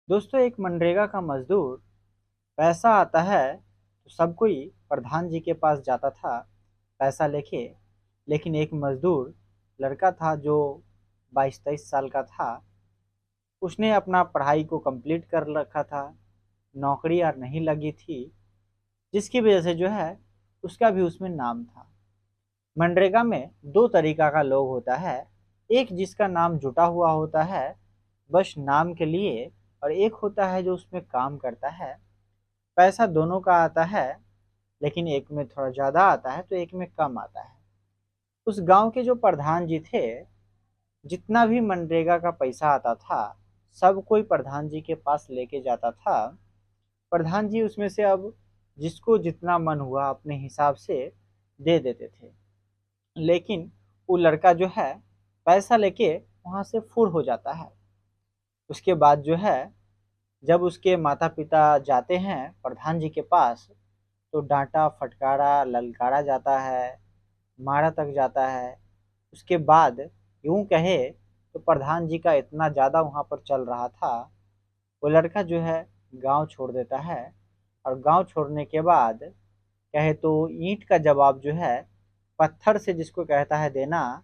दोस्तों, एक मनरेगा का मजदूर पैसा आता है तो सब कोई प्रधान जी के पास जाता था पैसा लेके। लेकिन एक मजदूर लड़का था जो 22-23 साल का था। उसने अपना पढ़ाई को कंप्लीट कर रखा था। नौकरी यार नहीं लगी थी, जिसकी वजह से जो है उसका भी उसमें नाम था। मनरेगा में दो तरीका का लोग होता है। एक जिसका नाम जुटा हुआ होता है बस नाम के लिए, और एक होता है जो उसमें काम करता है। पैसा दोनों का आता है, लेकिन एक में थोड़ा ज़्यादा आता है तो एक में कम आता है। उस गांव के जो प्रधान जी थे, जितना भी मनरेगा का पैसा आता था सब कोई प्रधान जी के पास लेके जाता था। प्रधान जी उसमें से अब जिसको जितना मन हुआ अपने हिसाब से दे देते थे। लेकिन वो लड़का जो है पैसा लेके वहां से फुर हो जाता है। उसके बाद जो है जब उसके माता पिता जाते हैं प्रधान जी के पास, तो डांटा फटकारा ललकारा जाता है, मारा तक जाता है। उसके बाद यूं कहे तो प्रधान जी का इतना ज़्यादा वहाँ पर चल रहा था, वो लड़का जो है गांव छोड़ देता है। और गांव छोड़ने के बाद कहे तो ईंट का जवाब जो है पत्थर से जिसको कहता है देना,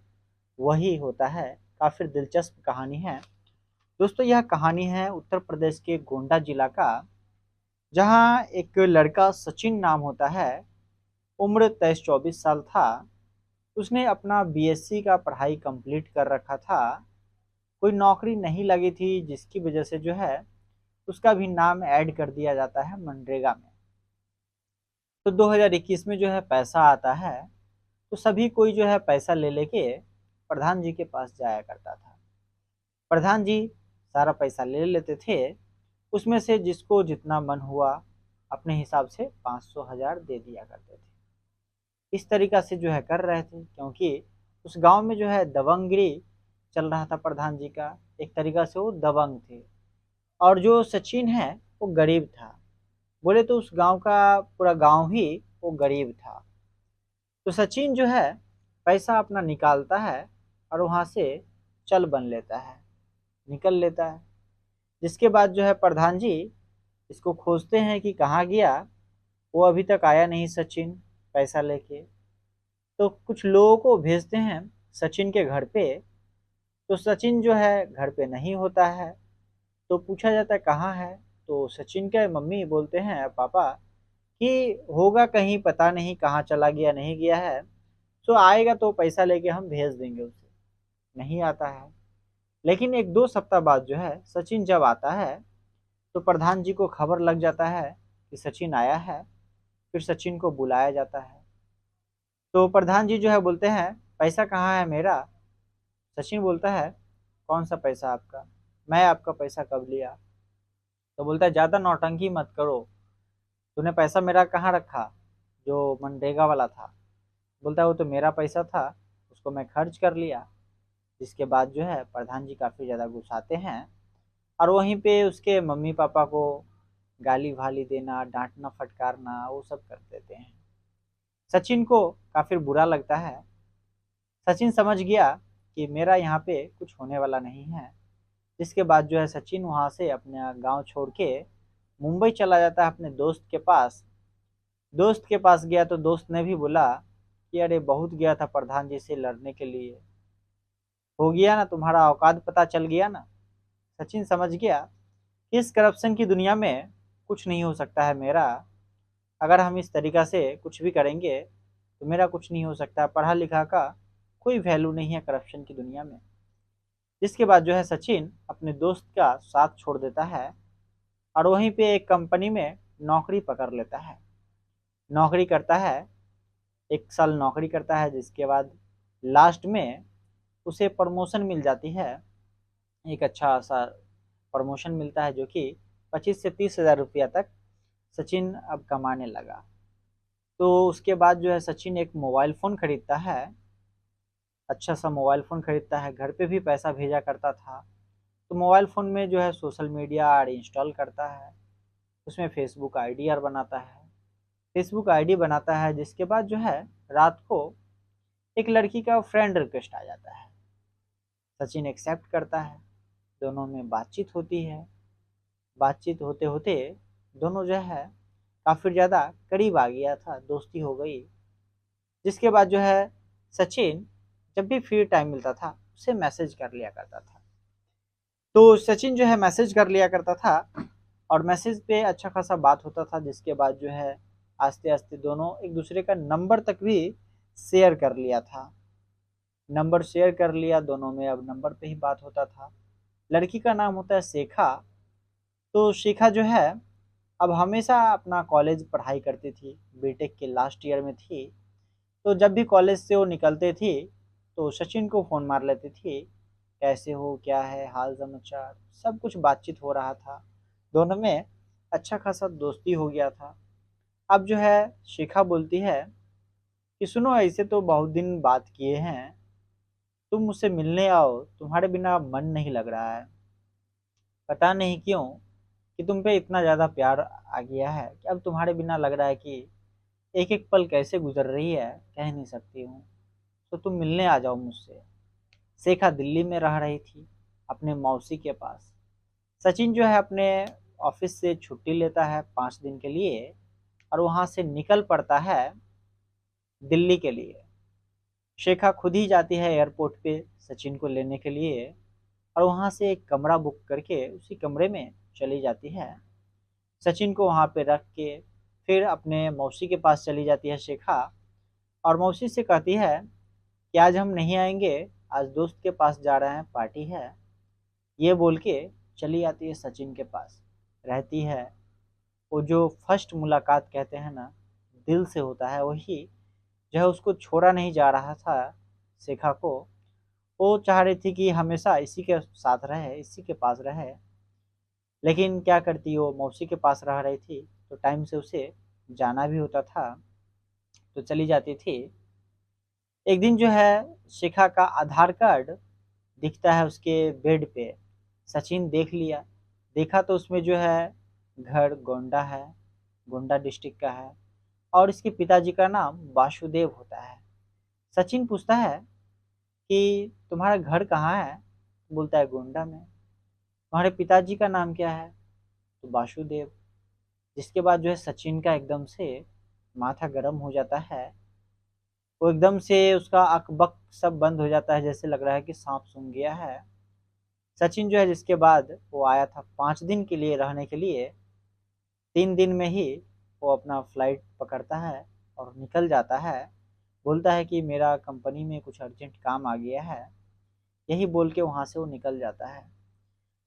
वही होता है। काफ़ी दिलचस्प कहानी है। दोस्तों, यह कहानी है उत्तर प्रदेश के गोंडा जिला का, जहाँ एक लड़का सचिन नाम होता है। उम्र 23-24 साल था। उसने अपना बीएससी का पढ़ाई कंप्लीट कर रखा था। कोई नौकरी नहीं लगी थी, जिसकी वजह से जो है उसका भी नाम ऐड कर दिया जाता है मनरेगा में। तो 2021 में जो है पैसा आता है तो सभी कोई जो है पैसा ले लेके प्रधान जी के पास जाया करता था। प्रधान जी सारा पैसा ले लेते थे। उसमें से जिसको जितना मन हुआ अपने हिसाब से 500 1000 दे दिया करते थे। इस तरीका से जो है कर रहे थे, क्योंकि उस गांव में जो है दबंगगिरी चल रहा था प्रधान जी का। एक तरीका से वो दबंग थे। और जो सचिन है वो गरीब था। बोले तो उस गांव का पूरा गांव ही वो गरीब था। तो सचिन जो है पैसा अपना निकालता है और वहां से चल बन लेता है, निकल लेता है। जिसके बाद जो है प्रधान जी इसको खोजते हैं कि कहाँ गया। वो अभी तक आया नहीं सचिन पैसा लेके। तो कुछ लोगों को भेजते हैं सचिन के घर पे। तो सचिन जो है घर पे नहीं होता है। तो पूछा जाता है कहाँ है। तो सचिन के मम्मी बोलते हैं पापा कि होगा कहीं, पता नहीं कहाँ चला गया नहीं गया है। तो आएगा तो पैसा लेके हम भेज देंगे उसे। नहीं आता है। लेकिन 1-2 सप्ताह बाद जो है सचिन जब आता है तो प्रधान जी को खबर लग जाता है कि सचिन आया है। फिर सचिन को बुलाया जाता है। तो प्रधान जी जो है बोलते हैं पैसा कहाँ है मेरा। सचिन बोलता है कौन सा पैसा आपका, मैं आपका पैसा कब लिया। तो बोलता है ज़्यादा नौटंकी मत करो, तूने पैसा मेरा कहाँ रखा जो मनरेगा वाला था। बोलता है वो तो मेरा पैसा था, उसको मैं खर्च कर लिया। जिसके बाद जो है प्रधान जी काफ़ी ज़्यादा गुस्साते हैं और वहीं पे उसके मम्मी पापा को गाली वाली देना डांटना फटकारना वो सब कर देते हैं। सचिन को काफ़ी बुरा लगता है। सचिन समझ गया कि मेरा यहाँ पे कुछ होने वाला नहीं है। जिसके बाद जो है सचिन वहाँ से अपना गांव छोड़ के मुंबई चला जाता है अपने दोस्त के पास। दोस्त के पास गया तो दोस्त ने भी बोला कि अरे बहुत गया था प्रधान जी से लड़ने के लिए, हो गया ना, तुम्हारा औकात पता चल गया ना। सचिन समझ गया कि इस करप्शन की दुनिया में कुछ नहीं हो सकता है मेरा। अगर हम इस तरीका से कुछ भी करेंगे तो मेरा कुछ नहीं हो सकता। पढ़ा लिखा का कोई वैल्यू नहीं है करप्शन की दुनिया में। जिसके बाद जो है सचिन अपने दोस्त का साथ छोड़ देता है और वहीं पे एक कंपनी में नौकरी पकड़ लेता है। नौकरी करता है, 1 साल नौकरी करता है। जिसके बाद लास्ट में उसे प्रमोशन मिल जाती है। एक अच्छा सा प्रमोशन मिलता है जो कि 25 से 30 हज़ार रुपया तक सचिन अब कमाने लगा। तो उसके बाद जो है सचिन एक मोबाइल फ़ोन खरीदता है। अच्छा सा मोबाइल फ़ोन खरीदता है, घर पे भी पैसा भेजा करता था। तो मोबाइल फ़ोन में जो है सोशल मीडिया और इंस्टॉल करता है। उसमें फेसबुक आईडी और बनाता है। फेसबुक आईडी बनाता है जिसके बाद जो है रात को एक लड़की का फ्रेंड रिक्वेस्ट आ जाता है। सचिन एक्सेप्ट करता है। दोनों में बातचीत होती है। बातचीत होते होते दोनों जो है काफ़ी ज़्यादा करीब आ गया था, दोस्ती हो गई। जिसके बाद जो है सचिन जब भी फ्री टाइम मिलता था उसे मैसेज कर लिया करता था। तो सचिन जो है मैसेज कर लिया करता था और मैसेज पे अच्छा खासा बात होता था, जिसके बाद जो है आस्ते आस्ते दोनों एक दूसरे का नंबर तक भी शेयर कर लिया था। नंबर शेयर कर लिया दोनों में, अब नंबर पे ही बात होता था। लड़की का नाम होता है शेखा। तो शिखा जो है अब हमेशा अपना कॉलेज पढ़ाई करती थी, बीटेक के लास्ट ईयर में थी। तो जब भी कॉलेज से वो निकलते थी तो सचिन को फ़ोन मार लेती थी, कैसे हो, क्या है हाल समाचार, सब कुछ बातचीत हो रहा था। दोनों में अच्छा खासा दोस्ती हो गया था। अब जो है शिखा बोलती है कि सुनो, ऐसे तो बहुत दिन बात किए हैं, तुम मुझसे मिलने आओ, तुम्हारे बिना मन नहीं लग रहा है। पता नहीं क्यों कि तुम पे इतना ज़्यादा प्यार आ गया है कि अब तुम्हारे बिना लग रहा है कि एक एक पल कैसे गुजर रही है कह नहीं सकती हूँ। तो तुम मिलने आ जाओ मुझसे। शेखा दिल्ली में रह रही थी अपने मौसी के पास। सचिन जो है अपने ऑफिस से छुट्टी लेता है 5 दिन के लिए और वहाँ से निकल पड़ता है दिल्ली के लिए। शेखा खुद ही जाती है एयरपोर्ट पे सचिन को लेने के लिए और वहाँ से एक कमरा बुक करके उसी कमरे में चली जाती है। सचिन को वहाँ पे रख के फिर अपने मौसी के पास चली जाती है शेखा और मौसी से कहती है कि आज हम नहीं आएंगे, आज दोस्त के पास जा रहे हैं, पार्टी है। ये बोल के चली आती है सचिन के पास, रहती है। वो जो फर्स्ट मुलाकात कहते हैं ना, दिल से होता है, वही जो है उसको छोड़ा नहीं जा रहा था शेखा को। वो चाह रही थी कि हमेशा इसी के साथ रहे, इसी के पास रहे। लेकिन क्या करती, वो मौसी के पास रह रही थी तो टाइम से उसे जाना भी होता था, तो चली जाती थी। एक दिन जो है शिखा का आधार कार्ड दिखता है उसके बेड पे। सचिन देख लिया, देखा तो उसमें जो है घर गोंडा है, गोंडा डिस्ट्रिक्ट का है और इसके पिताजी का नाम वासुदेव होता है। सचिन पूछता है कि तुम्हारा घर कहाँ है? बोलता है गोंडा में। तुम्हारे पिताजी का नाम क्या है? तो वासुदेव। जिसके बाद जो है सचिन का एकदम से माथा गर्म हो जाता है। वो एकदम से उसका अकबक सब बंद हो जाता है, जैसे लग रहा है कि सांप सूंघ गया है। सचिन जो है जिसके बाद वो आया था 5 दिन के लिए रहने के लिए, 3 दिन में ही वो अपना फ्लाइट पकड़ता है और निकल जाता है। बोलता है कि मेरा कंपनी में कुछ अर्जेंट काम आ गया है, यही बोल के वहाँ से वो निकल जाता है।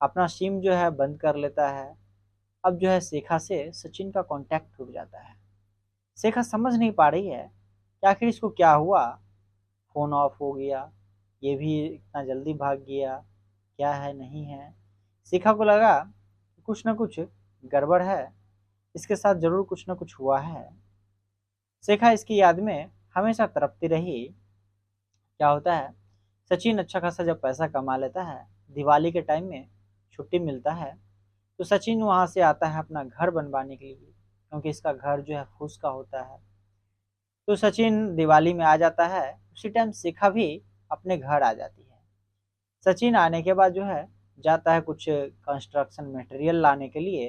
अपना सिम जो है बंद कर लेता है। अब जो है शेखा से सचिन का कांटेक्ट टूट जाता है। शेखा समझ नहीं पा रही है कि आखिर इसको क्या हुआ, फ़ोन ऑफ हो गया, ये भी इतना जल्दी भाग गया, क्या है नहीं है। शिखा को लगा कि कुछ ना कुछ गड़बड़ है, इसके साथ ज़रूर कुछ ना कुछ हुआ है। शिखा इसकी याद में हमेशा तड़पती रही। क्या होता है, सचिन अच्छा खासा जब पैसा कमा लेता है, दिवाली के टाइम में छुट्टी मिलता है, तो सचिन वहाँ से आता है अपना घर बनवाने के लिए, क्योंकि इसका घर जो है फूस का होता है। तो सचिन दिवाली में आ जाता है, उसी टाइम शिखा भी अपने घर आ जाती है। सचिन आने के बाद जो है जाता है कुछ कंस्ट्रक्शन मटेरियल लाने के लिए,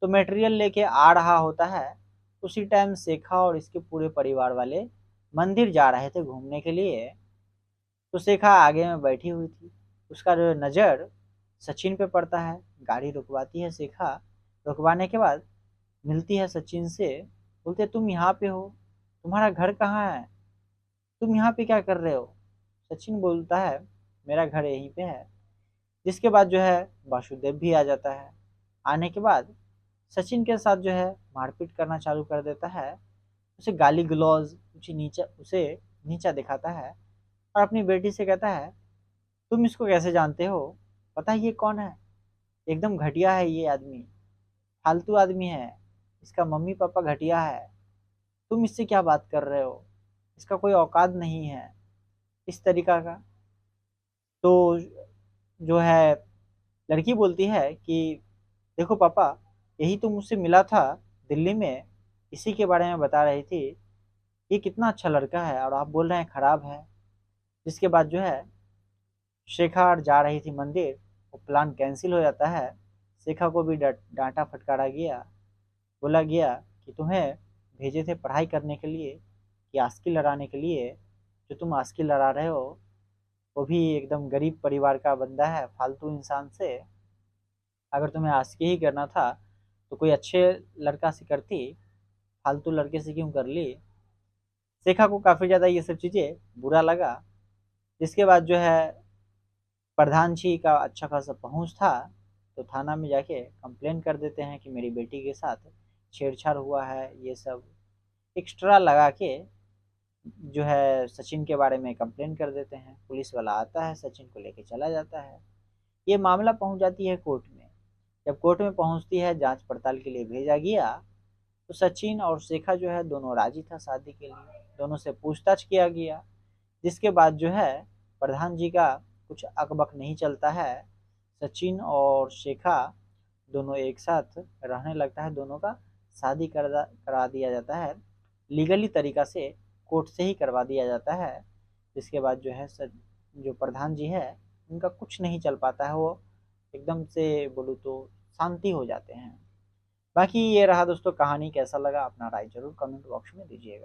तो मटेरियल लेके आ रहा होता है। उसी टाइम शेखा और इसके पूरे परिवार वाले मंदिर जा रहे थे घूमने के लिए। तो शेखा आगे में बैठी हुई थी, उसका जो नज़र सचिन पे पड़ता है। गाड़ी रुकवाती है शेखा, रुकवाने के बाद मिलती है सचिन से, बोलते तुम यहाँ पे हो, तुम्हारा घर कहाँ है, तुम यहाँ पे क्या कर रहे हो? सचिन बोलता है मेरा घर यहीं पे है। जिसके बाद जो है वासुदेव भी आ जाता है। आने के बाद सचिन के साथ जो है मारपीट करना चालू कर देता है, उसे गाली गलौज, उसे नीचा दिखाता है और अपनी बेटी से कहता है तुम इसको कैसे जानते हो, पता है ये कौन है? एकदम घटिया है ये आदमी, फालतू आदमी है, इसका मम्मी पापा घटिया है, तुम इससे क्या बात कर रहे हो, इसका कोई औकात नहीं है, इस तरीका का। तो जो है लड़की बोलती है कि देखो पापा, यही तो मुझसे मिला था दिल्ली में, इसी के बारे में बता रही थी, ये कितना अच्छा लड़का है और आप बोल रहे हैं खराब है। जिसके बाद जो है शेखा जा रही थी मंदिर, वो प्लान कैंसिल हो जाता है। शेखा को भी डांटा फटकारा गया। बोला गया कि तुम्हें भेजे थे पढ़ाई करने के लिए कि आस्की लड़ाने के लिए, जो तुम आस्की लड़ा रहे हो वो भी एकदम गरीब परिवार का बंदा है, फालतू इंसान से। अगर तुम्हें आस्की ही करना था तो कोई अच्छे लड़का से करती, फालतू लड़के से क्यों कर ली। शेखा को काफ़ी ज़्यादा ये सब चीज़ें बुरा लगा। जिसके बाद जो है प्रधान जी का अच्छा खासा पहुंच था, तो थाना में जाके कंप्लेन कर देते हैं कि मेरी बेटी के साथ छेड़छाड़ हुआ है। ये सब एक्स्ट्रा लगा के जो है सचिन के बारे में कंप्लेन कर देते हैं। पुलिस वाला आता है, सचिन को लेके चला जाता है। ये मामला पहुंच जाती है कोर्ट में। जब कोर्ट में पहुंचती है, जांच पड़ताल के लिए भेजा गया, तो सचिन और शेखा जो है दोनों राजी था शादी के लिए। दोनों से पूछताछ किया गया, जिसके बाद जो है प्रधान जी का कुछ अकबक नहीं चलता है। सचिन और शेखा दोनों एक साथ रहने लगता है, दोनों का शादी करा दिया जाता है। लीगली तरीका से कोर्ट से ही करवा दिया जाता है। जिसके बाद जो है जो प्रधान जी है उनका कुछ नहीं चल पाता है, वो एकदम से बोलूँ तो शांति हो जाते हैं। बाकी ये रहा दोस्तों कहानी। कैसा लगा अपना राय जरूर कमेंट बॉक्स में दीजिएगा।